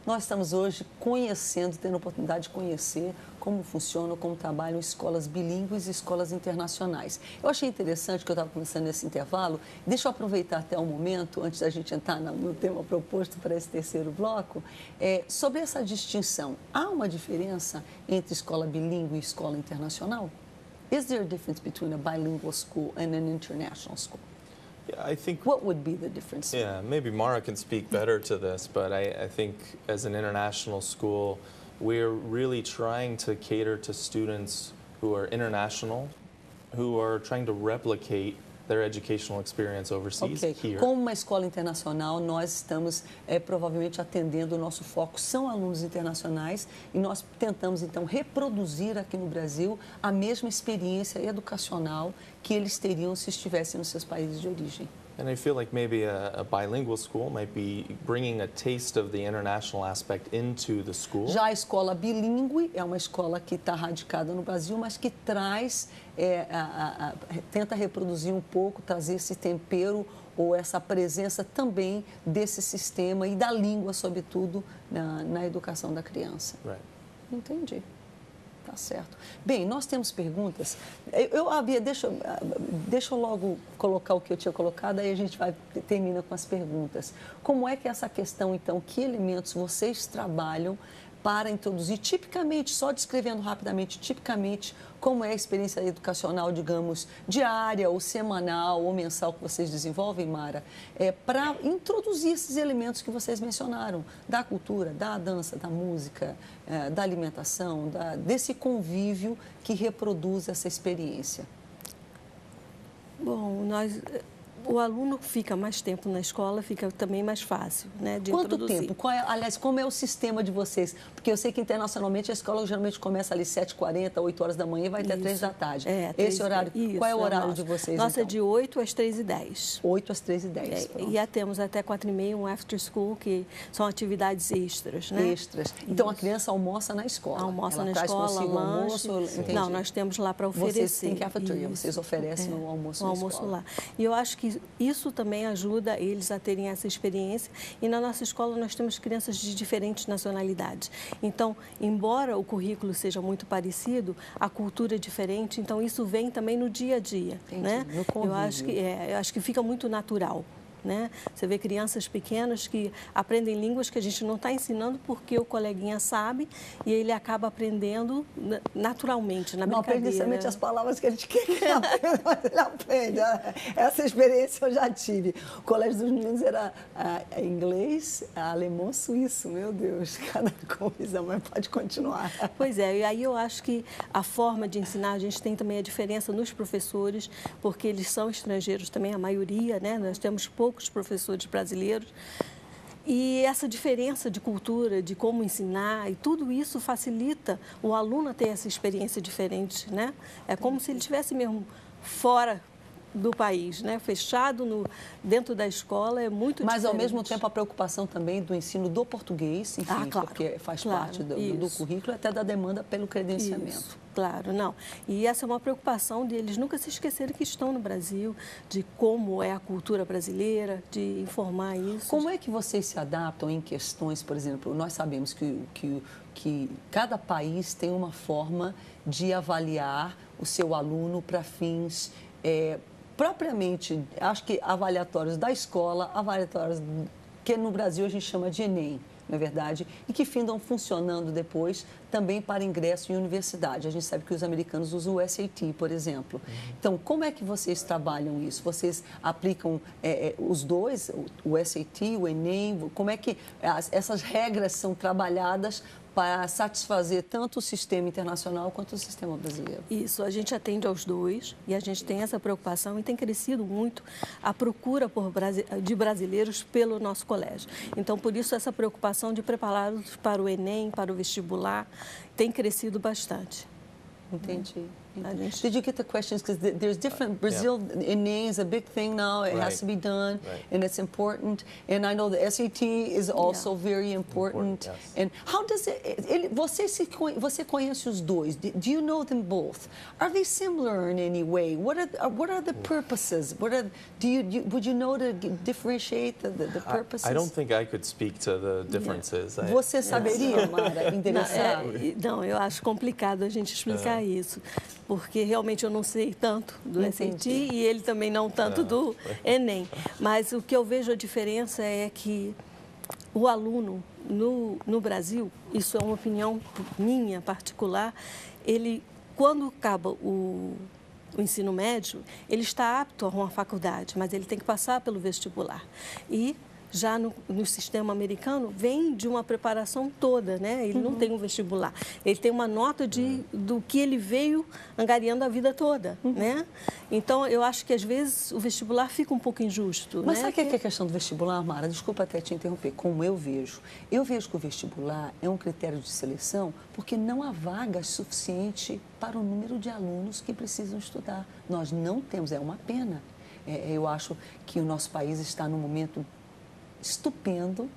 nós estamos hoje conhecendo, tendo a oportunidade de conhecer como funcionam, como trabalham escolas bilíngues e escolas internacionais. Eu achei interessante que eu estava começando nesse intervalo. Deixa eu aproveitar até um momento, antes da gente entrar no tema proposto para esse terceiro bloco, sobre essa distinção. Há uma diferença entre escola bilíngue e escola internacional? Is there a difference between a bilingual school and an international school? Yeah, I think, What would be the difference? yeah, maybe Mara can speak better to this, but I think as an international school, we're really trying to cater to students who are international, who are trying to replicate their educational experience overseas here. Como uma escola internacional, nós estamos provavelmente atendendo, o nosso foco são alunos internacionais e nós tentamos, então, reproduzir aqui no Brasil a mesma experiência educacional que eles teriam se estivessem nos seus países de origem. And I feel like maybe a bilingual school might be bringing a taste of the international aspect into the school. Já a escola bilíngue é uma escola que está radicada no Brasil, mas que traz, tenta reproduzir um pouco, trazer esse tempero ou essa presença também desse sistema e da língua, sobretudo, na educação da criança. Right. Entendi. Tá certo. Bem, nós temos perguntas. Deixa eu logo colocar o que eu tinha colocado, aí a gente termina com as perguntas. Como é que essa questão, então, que elementos vocês trabalham para introduzir, tipicamente, só descrevendo rapidamente, tipicamente, como é a experiência educacional, digamos, diária, ou semanal, ou mensal que vocês desenvolvem, Mara, para introduzir esses elementos que vocês mencionaram, da cultura, da dança, da música, da alimentação, desse convívio que reproduz essa experiência? Bom, o aluno fica mais tempo na escola, fica também mais fácil, né, de introduzir. Quanto tempo? Aliás, como é o sistema de vocês? Porque eu sei que internacionalmente a escola geralmente começa ali 7h40, 8 horas da manhã e vai até 3 da tarde. Esse horário, qual é o horário de vocês, Nossa, então? é de 8 às 3h10. 8 às 3h10. E temos até 4h30 um after school, que são atividades extras, né? Extras. Então, a criança almoça na escola? Almoça Ela na traz escola, consigo lanche. almoço? Entendi. Não, nós temos lá para oferecer. Vocês têm cafeteria, vocês oferecem o almoço na escola. Lá. E eu acho que isso também ajuda eles a terem essa experiência. E na nossa escola nós temos crianças de diferentes nacionalidades. Então, embora o currículo seja muito parecido, a cultura é diferente, então isso vem também no dia a dia. Entendi, né? no convívio. Eu acho que fica muito natural. Né? Você vê crianças pequenas que aprendem línguas que a gente não está ensinando porque o coleguinha sabe e ele acaba aprendendo naturalmente, na brincadeira. Não aprende necessariamente as palavras que a gente quer que ele aprenda, mas ele aprende. Essa experiência eu já tive. O colégio dos meninos era inglês, alemão, suíço. Meu Deus, cada coisa, mas pode continuar. Pois é, e aí eu acho que a forma de ensinar, a gente tem também a diferença nos professores, porque eles são estrangeiros também, a maioria, né? Nós temos poucos professores brasileiros, e essa diferença de cultura, de como ensinar, e tudo isso facilita o aluno a ter essa experiência diferente, né? É como se ele estivesse mesmo fora do país, né? Fechado dentro da escola é muito diferente. Mas, ao mesmo tempo, a preocupação também do ensino do português, enfim, claro, porque faz parte do currículo e até da demanda pelo credenciamento. Isso, claro, não. E essa é uma preocupação deles nunca se esquecerem que estão no Brasil, de como é a cultura brasileira, de informar isso. Como é que vocês se adaptam em questões, por exemplo, nós sabemos que cada país tem uma forma de avaliar o seu aluno para fins propriamente, acho que avaliatórios da escola, avaliatórios que no Brasil a gente chama de Enem, não é verdade? E que findam funcionando depois também para ingresso em universidade. A gente sabe que os americanos usam o SAT, por exemplo. Então, como é que vocês trabalham isso? Vocês aplicam os dois, o SAT, o Enem? Como é que essas regras são trabalhadas para satisfazer tanto o sistema internacional quanto o sistema brasileiro? Isso, a gente atende aos dois e a gente tem essa preocupação e tem crescido muito a procura de brasileiros pelo nosso colégio. Então, por isso, essa preocupação de prepará-los para o Enem, para o vestibular, tem crescido bastante. Entendi. Did you get the questions? Because there's different, Brazil, Enem is a big thing now. It has to be done, and it's important. And I know the SAT is also very important. Yes. And how does it, você conhece os dois? Do you know them both? Are they similar in any way? What are the purposes? Would you know to differentiate the purposes? I don't think I could speak to the differences. Você saberia, Mara, endereçar? Não, eu acho complicado a gente explicar isso, porque realmente eu não sei tanto do SAT e ele também não tanto do Enem. Mas o que eu vejo a diferença é que o aluno no Brasil, isso é uma opinião minha particular, ele, quando acaba o ensino médio, ele está apto a uma faculdade, mas ele tem que passar pelo vestibular. E já no sistema americano, vem de uma preparação toda, né? Ele não tem um vestibular. Ele tem uma nota do que ele veio angariando a vida toda, né? Então, eu acho que, às vezes, o vestibular fica um pouco injusto. Mas né? sabe o que é a questão do vestibular, Mara? Desculpa até te interromper. Como eu vejo que o vestibular é um critério de seleção porque não há vagas suficiente para o número de alunos que precisam estudar. Nós não temos, é uma pena. Eu acho que o nosso país está num momento estupendo,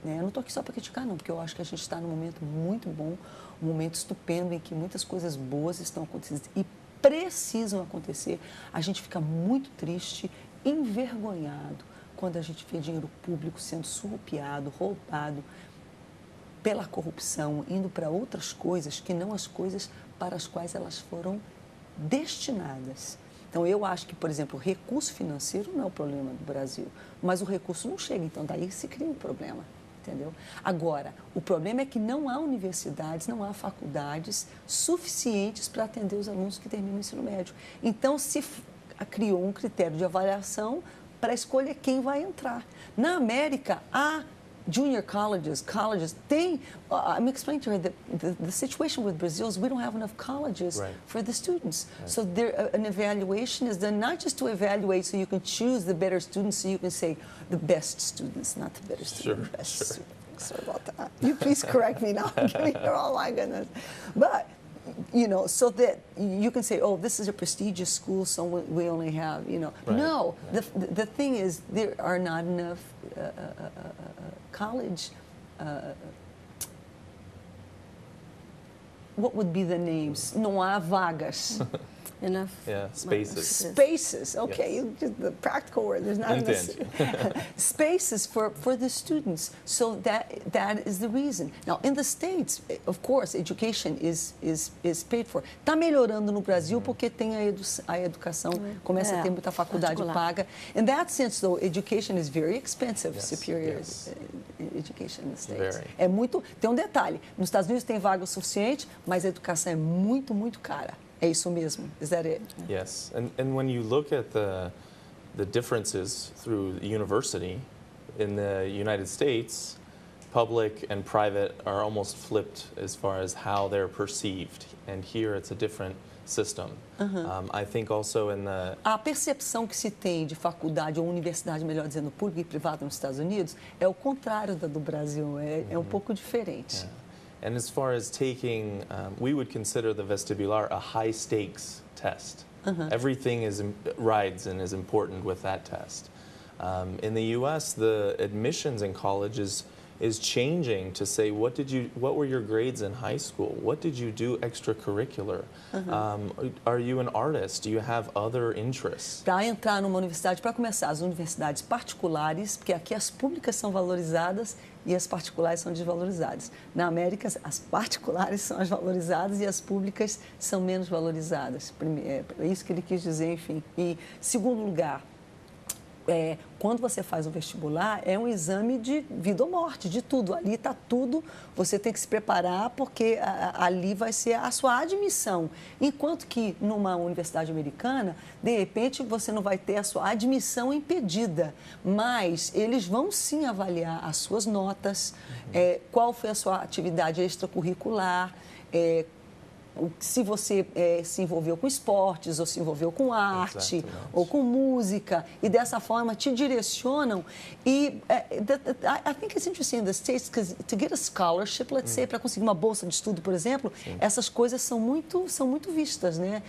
né? Eu não estou aqui só para criticar, não, porque eu acho que a gente está num momento muito bom, um momento estupendo em que muitas coisas boas estão acontecendo e precisam acontecer. A gente fica muito triste, envergonhado, quando a gente vê dinheiro público sendo surrupiado, roubado pela corrupção, indo para outras coisas que não as coisas para as quais elas foram destinadas. Então, eu acho que, por exemplo, o recurso financeiro não é o problema do Brasil, mas o recurso não chega, então daí se cria um problema, entendeu? Agora, o problema é que não há universidades, não há faculdades suficientes para atender os alunos que terminam o ensino médio. Então, se criou um critério de avaliação para escolher quem vai entrar. Na América, há junior colleges tem, I'm explaining to her that the situation with Brazil is we don't have enough colleges for the students. So an evaluation is done not just to evaluate so you can choose the better students, so you can say the best students, not the better students, the best students. Sorry about that. You please correct me now. Oh my goodness. But, you know, so that you can say, oh, this is a prestigious school, so we only have, you know. No, the thing is there are not enough college, what would be the names? Não há vagas. Enough. Yeah, spaces. Spaces, okay, the practical word, there's not enough spaces for the students. So that is the reason. Now, in the States, of course, education is paid for. Está melhorando no Brasil porque tem a educação, começa a ter muita faculdade paga. In that sense, though, education is very expensive, superior education in the States. É muito, tem um detalhe, nos Estados Unidos tem vaga o suficiente, mas a educação é muito, muito cara. É isso mesmo. Is that it? Yes, and when you look at the differences through the university in the United States, public and private are almost flipped as far as how they're perceived, and here it's a different system. I think also in the a percepção que se tem de faculdade ou universidade, melhor dizendo, pública e privada nos Estados Unidos é o contrário da do Brasil. É um pouco diferente. And as far as taking, we would consider the vestibular a high-stakes test. Everything rides and is important with that test. In the U.S., the admissions in college is changing to say, what were your grades in high school? What did you do extracurricular? Are you an artist? Do you have other interests? Para entrar numa universidade, para começar, as universidades particulares, porque aqui as públicas são valorizadas e as particulares são desvalorizadas. Na América, as particulares são as valorizadas e as públicas são menos valorizadas. É isso que ele quis dizer, enfim. E, segundo lugar, quando você faz o vestibular, é um exame de vida ou morte, de tudo. Ali está tudo, você tem que se preparar porque ali vai ser a sua admissão. Enquanto que numa universidade americana, de repente, você não vai ter a sua admissão impedida, mas eles vão sim avaliar as suas notas, qual foi a sua atividade extracurricular, se você se envolveu com esportes, ou se envolveu com arte, Exatamente. ou com música, e dessa forma te direcionam. E I think it's interesting in the States, because to get a scholarship, let's say, para conseguir uma bolsa de estudo, por exemplo, essas coisas são muito vistas, né?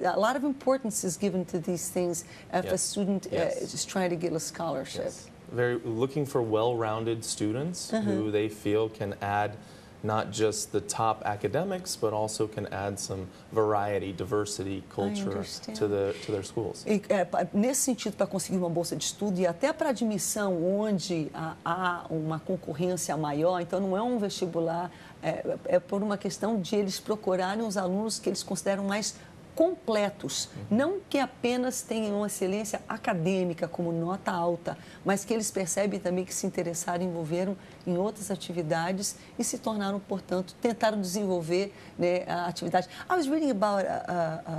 A lot of importance is given to these things if a student is trying to get a scholarship. Yes. Very looking for well-rounded students who they feel can add not just the top academics, but also can add some variety, diversity, culture to their schools. E, nesse sentido, para conseguir uma bolsa de estudo e até para admissão onde há uma concorrência maior, então não é um vestibular, é por uma questão de eles procurarem os alunos que eles consideram mais completos, não que apenas tenham uma excelência acadêmica como nota alta, mas que eles percebem também que se interessaram, envolveram em outras atividades e se tornaram, portanto, tentaram desenvolver, né, a atividade. I was reading about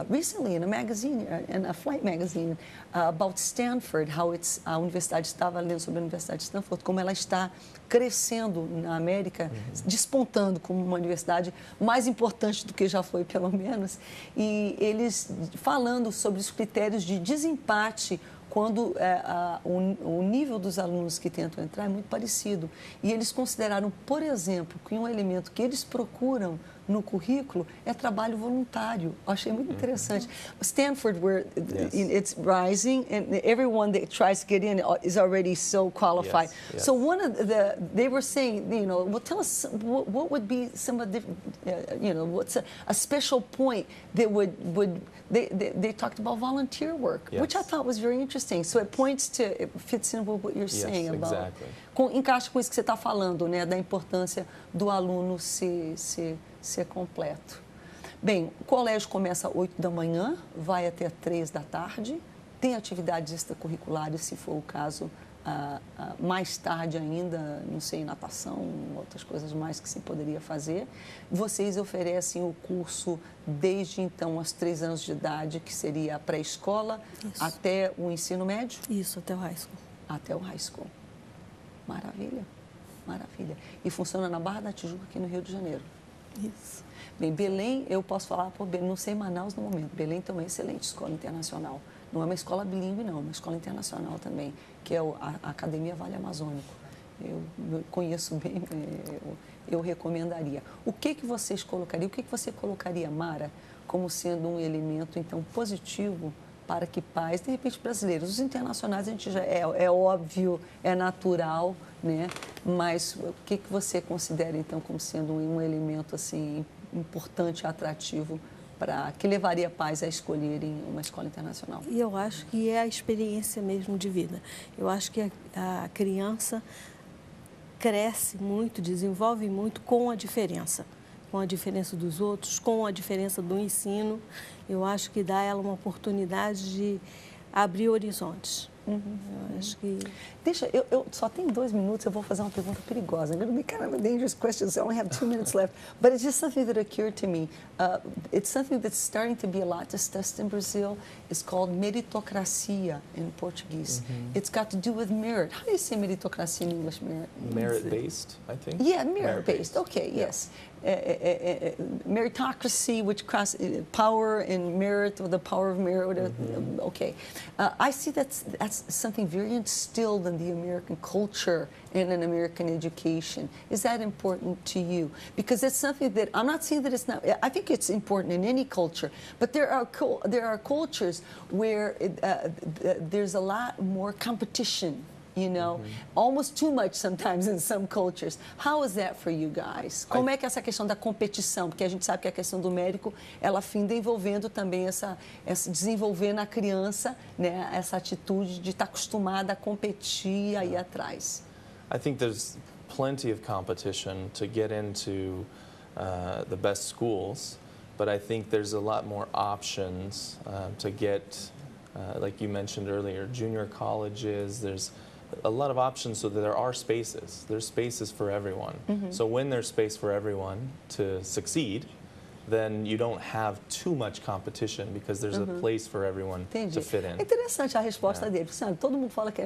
recently in a magazine, in a flight magazine, about Stanford, how a universidade, estava lendo sobre a Universidade de Stanford, como ela está crescendo na América, despontando como uma universidade mais importante do que já foi, pelo menos, e eles falando sobre os critérios de desempate quando o nível dos alunos que tentam entrar é muito parecido. E eles consideraram, por exemplo, que um elemento que eles procuram no currículo é trabalho voluntário. Eu achei muito interessante. Stanford, where it's rising, and everyone that tries to get in is already so qualified. Yes. So they were saying, well, tell us what would be some of the, what's a special point that they talked about volunteer work, which I thought was very interesting. So it fits in with what you're saying about. Exactly. Encaixa com isso que você está falando, né, da importância do aluno ser completo. Bem, o colégio começa às 8 da manhã, vai até 3 da tarde, tem atividades extracurriculares, se for o caso, mais tarde ainda, não sei, natação, outras coisas mais que se poderia fazer. Vocês oferecem o curso desde, então, aos 3 anos de idade, que seria a pré-escola, até o ensino médio? Isso, até o high school. Até o high school. Maravilha, maravilha. E funciona na Barra da Tijuca, aqui no Rio de Janeiro. Isso. Bem, Belém, eu posso falar por Belém, não sei Manaus no momento. Belém tem uma excelente escola internacional. Não é uma escola bilíngue, não, é uma escola internacional também, que é a Academia Vale Amazônico. Eu conheço bem, eu recomendaria. O que vocês colocariam, o que você colocaria, Mara, como sendo um elemento, então, positivo para que pais, de repente, brasileiros, os internacionais, a gente já é óbvio, é natural, né? Mas o que você considera, então, como sendo um elemento, assim, importante, atrativo, para que levaria pais a escolherem uma escola internacional? E eu acho que é a experiência mesmo de vida. Eu acho que a criança cresce muito, desenvolve muito com a diferença dos outros, com a diferença do ensino. Eu acho que dá a ela uma oportunidade de abrir horizontes. Eu acho que... Deixa, eu só tenho 2 minutos, eu vou fazer uma pergunta perigosa. I'm going to be kind of a dangerous question, so I only have 2 minutes left. But it's just something that occurred to me. It's something that's starting to be a lot discussed in Brazil. It's called meritocracia in Portuguese. It's got to do with merit. How do you say meritocracia in English? Merit-based, I think. Yeah, merit-based. Okay, yes. Meritocracy, which cross power and merit, or the power of merit. Okay, I see that's something very instilled in the American culture and in American education. Is that important to you? Because it's something that I'm not saying that it's not. I think it's important in any culture, but there are cultures where there's a lot more competition. Almost too much sometimes in some cultures. How is that for you guys? Como é que essa questão da competição, porque a gente sabe que a questão do médico, ela finda envolvendo também essa desenvolver na criança, né, essa atitude de estar acostumada a competir e a ir atrás. I think there's plenty of competition to get into the best schools, but I think there's a lot more options to get, like you mentioned earlier, junior colleges. There's a lot of options so that there are spaces. There's spaces for everyone. So when there's space for everyone to succeed, then you don't have too much competition because there's a place for everyone Entendi. to fit É in. interessante a resposta dele. Sabe, todo mundo fala que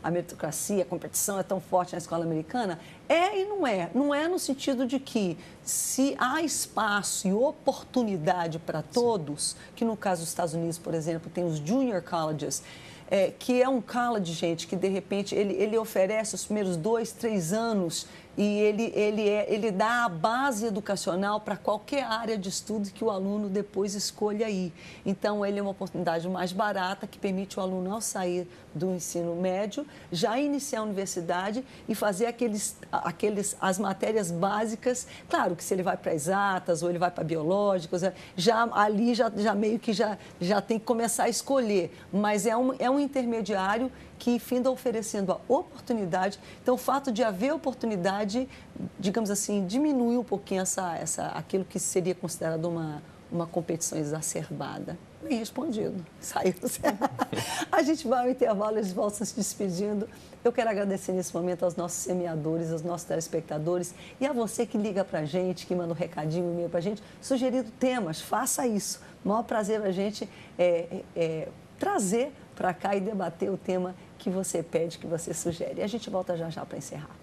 a meritocracia, a competição é tão forte na escola americana. É e não é. Não é no sentido de que se há espaço e oportunidade para todos, que no caso dos Estados Unidos, por exemplo, tem os junior colleges, que é um college, gente, que de repente ele oferece os primeiros 2, 3 anos e ele dá a base educacional para qualquer área de estudo que o aluno depois escolha ir. Então, ele é uma oportunidade mais barata que permite o aluno, ao sair do ensino médio, já iniciar a universidade e fazer as matérias básicas. Claro que se ele vai para exatas ou ele vai para biológicos, ali meio que já tem que começar a escolher. Mas é um intermediário que finda oferecendo a oportunidade. Então, o fato de haver oportunidade, digamos assim, diminui um pouquinho aquilo que seria considerado uma competição exacerbada. Bem respondido. Saiu. A gente vai ao intervalo, eles voltam se despedindo. Eu quero agradecer nesse momento aos nossos semeadores, aos nossos telespectadores e a você que liga para a gente, que manda um recadinho, um e-mail para a gente, sugerindo temas. Faça isso. O maior prazer a gente trazer para cá e debater o tema que você pede, que você sugere. E a gente volta já já para encerrar.